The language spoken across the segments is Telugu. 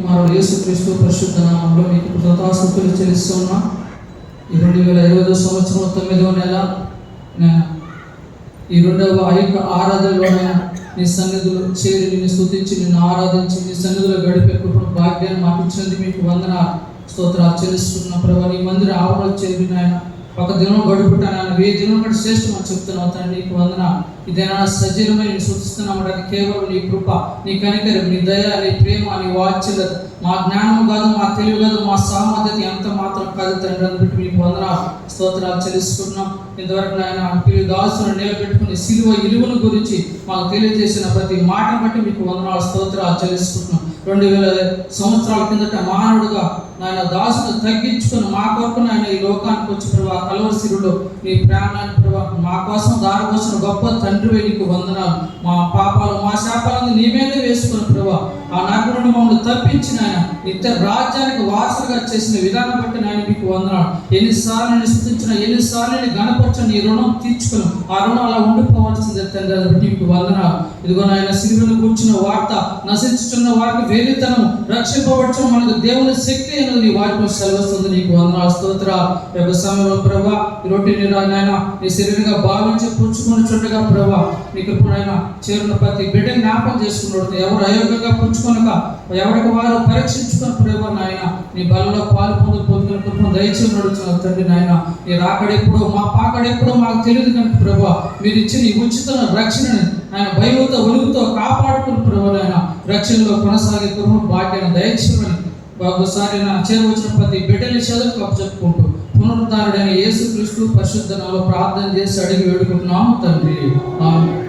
కుమారుడు యేసుక్రీస్తు పరిశుద్ధ నామములో మీకు కృతజ్ఞతాస్తుతులు చెల్లిస్తున్నాం. ఈ 2020 సంవత్సరం 9వ నెల ఈ రెండవ ఆరాధనలోనే నీ సన్నిధిలో చేరి నిన్ను స్తుతించి నిన్ను ఆరాధించి నీ సన్నిధిలో గడిపే కృపను భాగ్యాన్ని మాకు ఇచ్చినందుకు మీకు వందనాలు స్తోత్రాలు చెల్లిస్తున్నాం ప్రభు. నీ మందిర ఆవరణ చేరి నాయన ఒక దినం గడుపుతాను ఏ దినం కంటే శ్రేష్టమని చెప్తున్నావు తండ్రి. నీకు వందనాలు. ఇదేనా సజీవమై నేను సూచిస్తున్నాం అంటే కేవలం నీ కృప, నీ కనికరం, నీ దయ, నీ ప్రేమ, నీ వాత్సల్యత, మా జ్ఞానం కాదు, మా తెలివి కాదు, మా సామర్థ్యత ఎంత మాత్రం కాదు తండ్రి. అందుబట్టి మీకు వందనాలు స్తోత్రాలు చెల్లిస్తున్నాం. ఇంతవరకు నాయన ప్రియ దాసును నిలబెట్టుకుని సిలువ ఇలువను గురించి మాకు తెలియజేసిన ప్రతి మాట బట్టి మీకు వందనాలు స్తోత్రాలు చెల్లిస్తున్నాం. 2000 సంవత్సరాల కిందట మానవుడుగా నాయన దాసును తగ్గించుకుని మా కొరకు నాయన ఈ లోకానికి వచ్చి ప్రభావ కలవరిశిరులో నీ ప్రాణాన్ని ప్రభావ మా కోసం దారిపోసిన గొప్ప తండ్రివే నీకు వందనాలు. మా పాపాలు మా శాపాలను నీ మీదే వేసుకుని ప్రభావ ఆ నరకం నుండి మమ్మల్ని తప్పించిన ఆయన నిత్య రాజ్యానికి వారసులుగా చేసిన విధానం బట్టి నాయన మీకు వందనాలు. ఎన్నిసార్లు నేను స్తుతించిన, ఎన్నిసార్లు నేను గణపరచని నీ రుణం తీర్చుకుని ఆ రుణం అలా ఉండిపోవాల్సిందే తండ్రి. బట్టి మీకు వందనాలు. ఇదిగో నాయన సిలువను కూర్చున్న వార్త నశించుతున్న వారికి వేలితనం రక్షింపబడటం మనకు దేవుని శక్తి అనేది నీ వాటిలో సెలవుస్తుంది. నీకు వందనాలు స్తోత్రాలు. యొక్క సమయంలో ప్రభా ఈ రొట్టెని నాయన నీ శరీరంగా భావించి పుచ్చుకొని చుట్టగా ప్రభా నీ కృపణైనా చేరున్న ప్రతి బిడ్డ జ్ఞాపకం చేసుకున్నాడు. ఎవరు అయోగ్యంగా పుచ్చుకొనక ఎవరికి వారు పరీక్షించుకుని ప్రభా నాయన నీ బలలో పాలు పొందుకుని కృపను దయచేసి నడుచున్నారు తండ్రి. నాయన నీ రాకడెప్పుడు మా పాకడెప్పుడు మాకు తెలియదు కనుక ప్రభా మీరు ఇచ్చిన ఈ ఉచిత రక్షణని ఆయన భయంతో ఒలుగుతో కాపాడుకుని ప్రభు ఆయన రక్షణలో కొనసాగే కృపను భాగ్యాన్ని దయచేయమని ఒకసారి నా చేరువచ్చిన ప్రతి బిడ్డని చదువుకు అప్పచెప్పుకుంటూ పునరుద్ధారుడైన యేసుక్రీస్తు పరిశుద్ధ నామములో ప్రార్థన చేసి అడిగి వేడుకుంటున్నాము తండ్రి. ఆమేన్.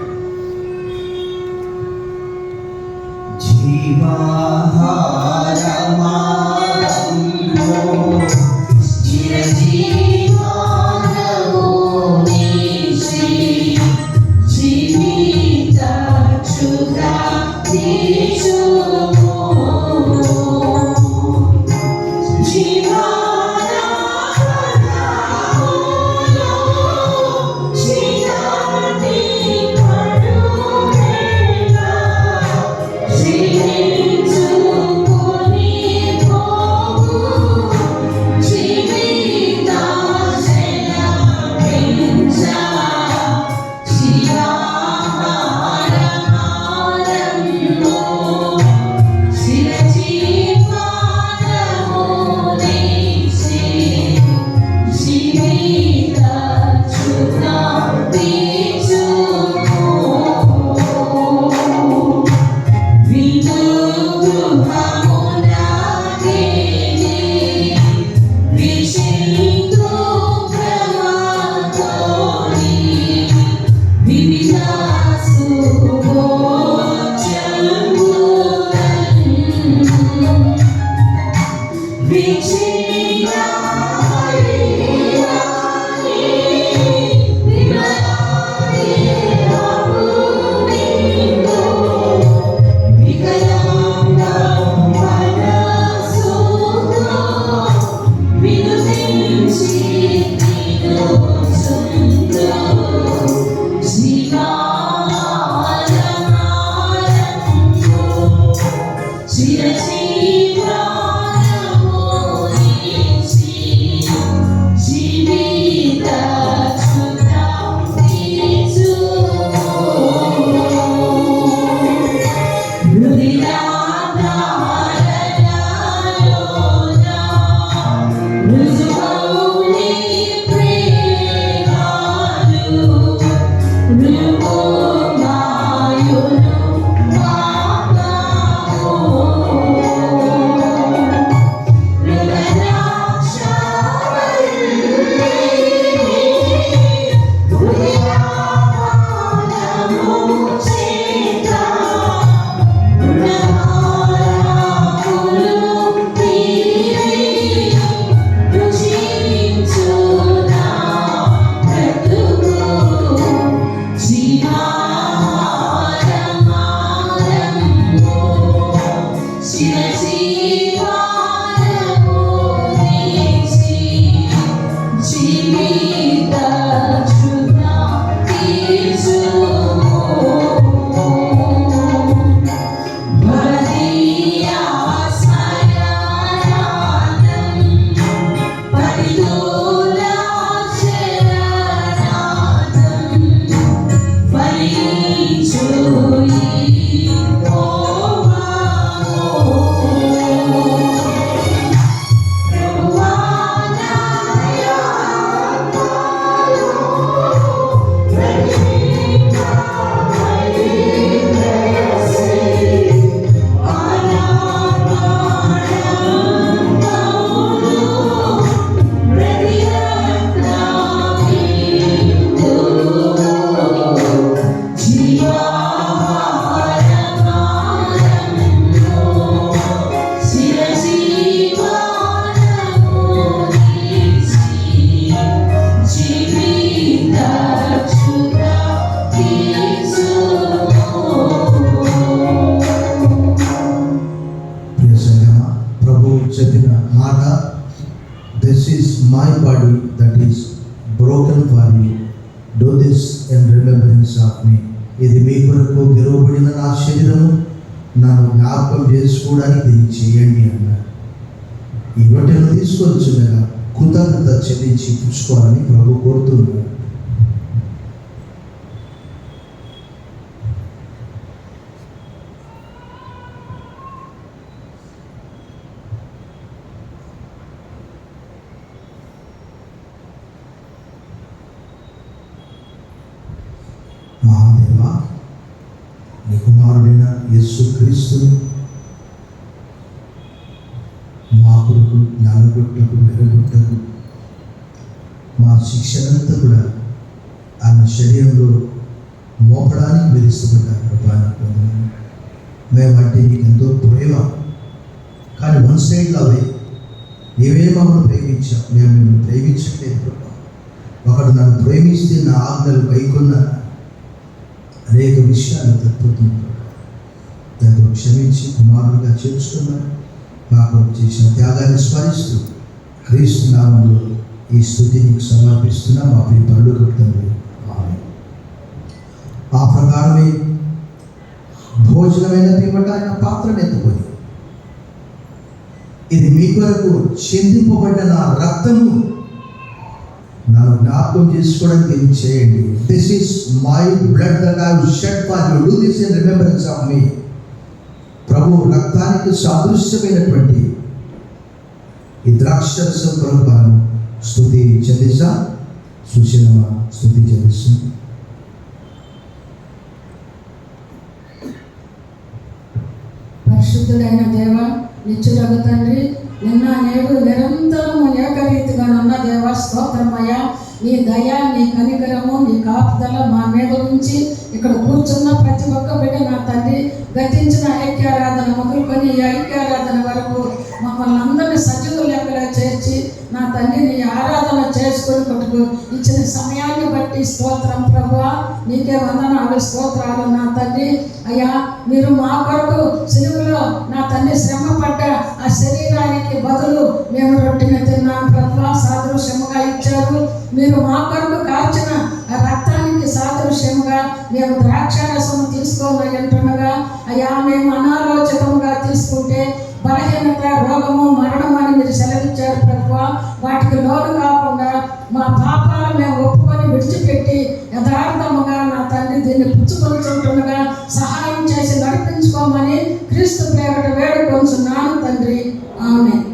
చెప్పిన మాట, this is my body that is broken for you, do this in remembrance of me. ఇది మీ కొరకు విలువబడిన నా శరీరము, నన్ను జ్ఞాపకం చేసుకోవడానికి దీన్ని చేయండి అన్నారు. ఈ రొట్టెను తీసుకొచ్చుండగా కృతజ్ఞత చెల్లించి పుచ్చుకోవాలని ప్రభు కోరుతున్నారు. మహాదేవా, నీ కుమారుడైన యేసుక్రీస్తును మా కొరకు నలగొట్టకు మెరగొట్టకు మా శిక్షణంతా కూడా ఆయన శరీరంలో మోపడానికి మెరిస్తున్నారు ప్రభాని పొందమని. మేమంటే నీకు ఎంతో ప్రేమ, కానీ వన్ సైడ్లో అవే నీవే మమ్మల్ని ప్రేమించావు, మేము నిన్ను ప్రేమించట్లేదు ప్రభా. ఒకడు నన్ను ప్రేమిస్తే నా ఆజ్ఞలు కైకొన్న అనేక విషయాలు తప్పుతుంది. దాంతో క్షమించి కుమారుడిగా చేర్చుకున్నారు. మాకు చేసిన త్యాగాన్ని స్మరిస్తూ క్రీస్తు నామంలో ఈ స్తుతి నీకు సమర్పిస్తున్నా మా ప్రియ పరలోక తండ్రి. ఆమేన్. ఆ ప్రకారమే భోజనమైన పిమ్మట ఆయన పాత్రను ఎత్తుకొని, ఇది మీ కొరకు చిందింపబడిన నా రక్తము, నన్ను జ్ఞాపకం చేసుకోవడానికి ఇది చేయండి. This is my blood that I will shed for you, do this in remembrance of me. ప్రభు రక్తానికి సాదృశ్యమైనటువంటి ఈ ద్రాక్షరసం కొరకు స్తుతి చెల్లిస్తా. సుశీలమ స్తుతి చెల్లిస్తుంది. పరిశుద్ధుడైన దేవ, నిత్యుడగు తండ్రి, నిన్న నేడు నిరంతరము ఏకరీతిగా ఉన్న దేవ, స్తోత్రమయ్యా. నీ దయ, నీ కనికరము, నీ కాపుదల మా మీద ఉంచి ఇక్కడ కూర్చున్న ప్రతి ఒక్క బిడ్డ నా తండ్రి గతించిన ఐక్యారాధన మొదలుకొని ఈ ఐక్యారాధన వరకు మమ్మల్ని అందరినీ సజీవ లెక్కలో చేర్చి నా తండ్రి నీ ఆరాధన చేసుకొని కొట్టుకు ఇచ్చిన సమయాన్ని బట్టి స్తోత్రం ప్రభువా. నీకే వందనాలు, స్తోత్రాలు నా తండ్రి. అయ్యా, మీరు మా కొరకు సిలువలో నా తండ్రి శ్రమ పడ్డ ఆ శరీరానికి బదులు మేము రొట్టెని తిన్నాం ప్రభువా, సాదృశ్యముగా ఇచ్చారు. మీరు మా కొరకు కాల్చిన ఆ రక్తానికి సాదృశ్యముగా మేము ద్రాక్షారసము తీసుకోమని అంటుండగా, అయ్యా మేము అనాలోచితంగా తీసుకుంటే బలహీనత, రోగము, మరణం అని మీరు సెలవిచ్చారు ప్రభువా. వాటికి లోను కాకుండా మా పాపాలు మేము ఒప్పుకొని విడిచిపెట్టి యథార్థముగా నా తండ్రి దీన్ని పుచ్చుకొనిచుంటుండగా సహాయం చేసి నడిపించుకోమని క్రీస్తు పేరట వేడుకొంచున్నాను తండ్రి. ఆమేన్.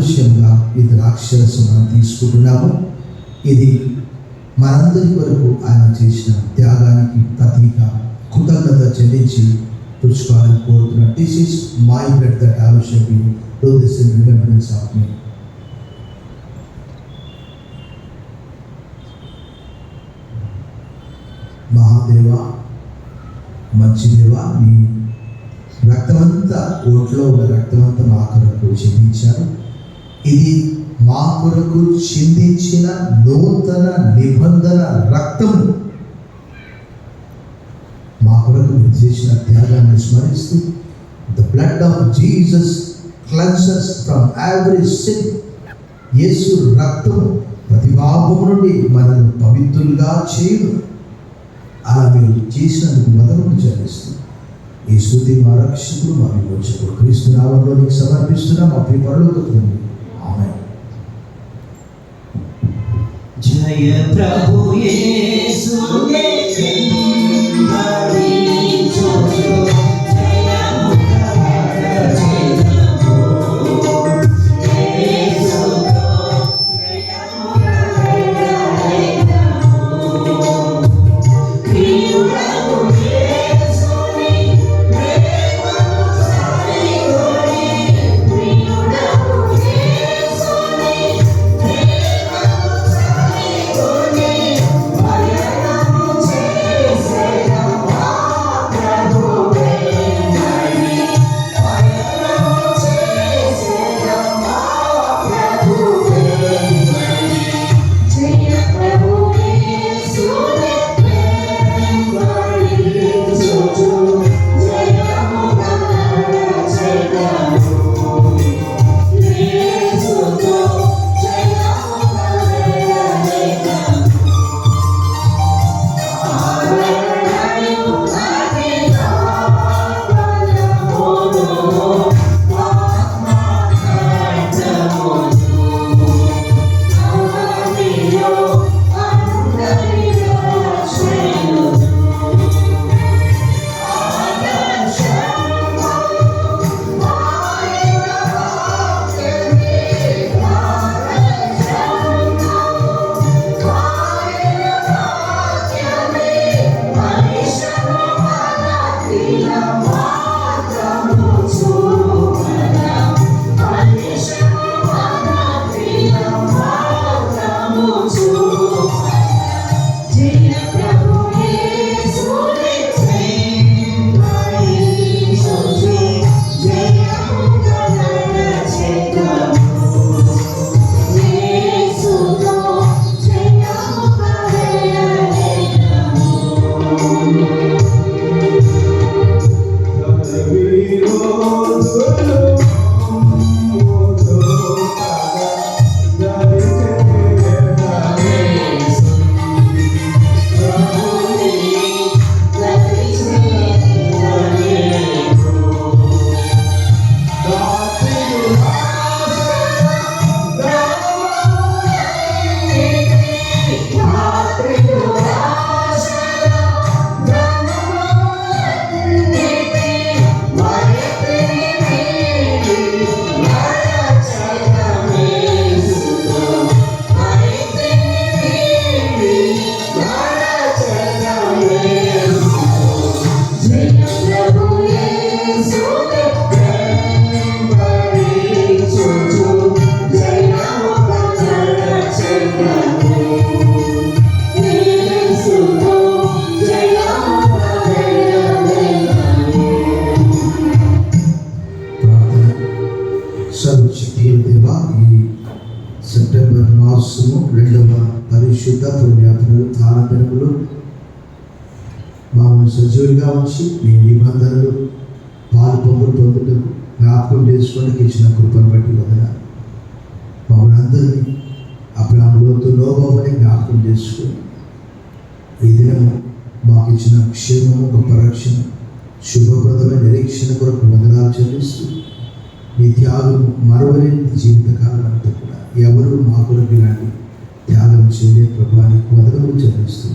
సాదృశ్యంగా ఈ ద్రాక్షరసం మనం తీసుకుంటున్నాము. ఇది మనందరి వరకు ఆయన చేసిన త్యాగానికి ప్రతీక. కృతజ్ఞత చెల్లించి పుచ్చుకోవాలని కోరుతున్నాను. This is my blood that I will shed. Do this in remembrance of me. మహాదేవ, మంచి దేవ, నీ రక్తమంతా, ఓట్లో ఉన్న రక్తమంతా మా కొరకు చిందించారు. ఇది మా కొరకు చిందించిన నూతన నిబంధన రక్తము. మా కొరకు మీరు చేసిన త్యాగాన్ని స్మరిస్తూ, the blood of Jesus cleanses from every sin. యేసు రక్తము ప్రతి పాపము నుండి మనల్ని పవిత్రులుగా చేయు. అలా మీరు చేసినందుకు మొదలు చెల్లిస్తూ ఈ స్తుతి మా రక్షకుడు, మా విమోచకుడు క్రీస్తు నామములో నీకు సమర్పిస్తున్నా మా ప్రియ పరలోక తండ్రి. ఆమేన్. జయ ప్రభు యేసు సెప్టెంబర్ మాసము 2వ పరిశుద్ధ పుణ్యాత్మలు తాళపెరుగులు మామూలు సజీవులుగా ఉంచి మీ నిబంధనలు పాలు పంపులు పొందుటకు జ్ఞాపకం చేసుకోవడానికి ఇచ్చిన కృపను బట్టి వదనాలు. మమ్మల్ని అందరినీ అబ్రాహ్మణులతో నోబోమని జ్ఞాపకం చేసుకొని ఈ దినము మాకు ఇచ్చిన క్షేమము, గొప్ప రక్షణ, శుభప్రదమైన నిరీక్షణ కొరకు వదనాలు చెల్లిస్తూ మీ త్యాగం మరవలేని జీవితకాలం అంతా కూడా ఎవరు మా కొరకు ఇలాంటి త్యాగం చేయలే ప్రభా, నీకు వదనములు చెల్లిస్తూ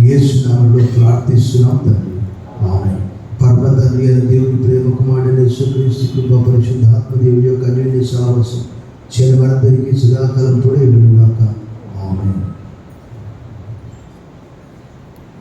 యేసు నామములో ప్రార్థిస్తున్నాం తండ్రి. ఆమేన్. పరమ తండ్రి అయిన దేవుని ప్రేమ కుమారుడైన యేసుక్రీస్తు కృప, పరిశుద్ధ ఆత్మదేవుని యొక్క అన్యోన్య సహవాసం చెలమనందరికీ సుధాకాలం తోడే వెళ్ళుగాక. ఆమేన్.